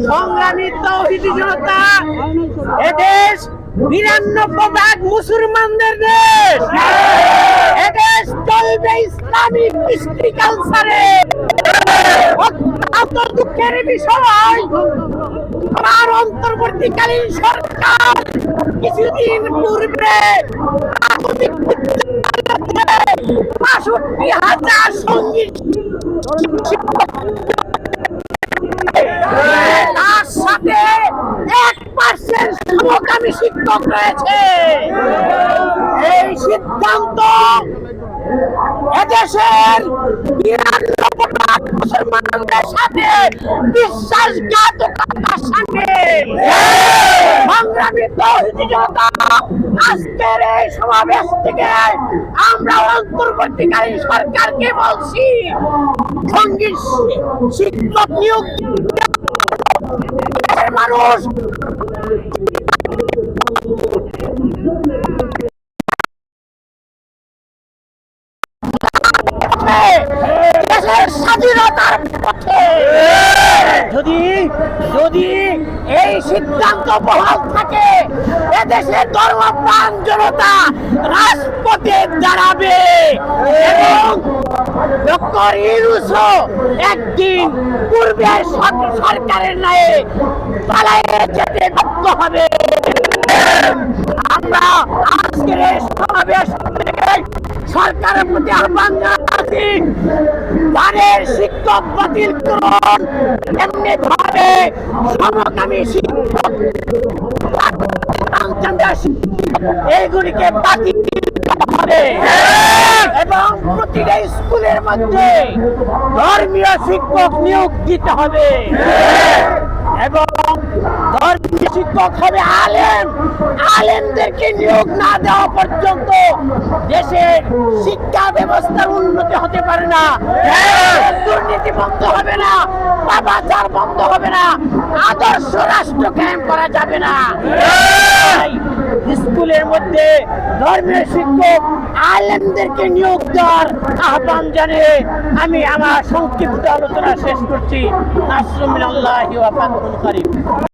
সংগ্রামী তৌহিদি জনতা, এদেশ ৯২% মুসলমানদের দেশ। এদেশ চলবে ইসলামিক কৃষ্টি কালচারে। অত্যন্ত দুঃখের বিষয়, আমার অন্তর্বর্তীকালীন সরকার কিছুদিন পূর্বে ৬৫,০০০ সঙ্গীত তার সাথে ১% সমকামী শিক্ষক রয়েছে। এই সিদ্ধান্ত এদেশের ৯২% মুসলমানদের সাথে বিশ্বাসঘাতকতার সাথে। সংগ্রামী তৌহিদি জনতা, আজকের এই সমাবেশ থেকে আমরা অন্তর্বর্তীকালীন সরকারকে বলছি, সঙ্গীত শিক্ষক নিয়োগ মানুষ দেশের স্বাধীনতার পক্ষে। যদি এই সিদ্ধান্ত বহাল থাকে, এদেশের ধর্মপ্রাণ জনতা রাজপথে দাঁড়াবে এবং ডক্টর ইউনূসও একদিন পূর্বের সরকারের ন্যায় পালায়ে যেতে বাধ্য হবে। আমরা আজকের এই সমাবেশ সরকারের প্রতি আহ্বান জানাচ্ছি, ধানের শিক্ষক বাতিল করুন, এমনি ভাবে সমকামী শিক্ষক এইগুলিকে বাতিল হবে এবং প্রতিটা স্কুলের মধ্যে ধর্মীয় শিক্ষক নিয়োগ দিতে হবে এবং ধর্মীয় শিক্ষক হবে আলেম। আলেমদেরকে নিয়োগ না দেওয়া পর্যন্ত দেশের শিক্ষা ব্যবস্থার উন্নতি হতে পারে না, দুর্নীতি বন্ধ হবে না, পাপাচার বন্ধ হবে না, আদর্শ রাষ্ট্র কায়েম করা যাবে না। স্কুলের মধ্যে ধর্মীয় শিক্ষক আলেমদেরকে নিয়োগ দেওয়ার আহ্বান জানিয়ে আমি আমার সংক্ষিপ্ত আলোচনা শেষ করছি। নাসরুল্লাহি ওয়া ফাতহুল কারীম।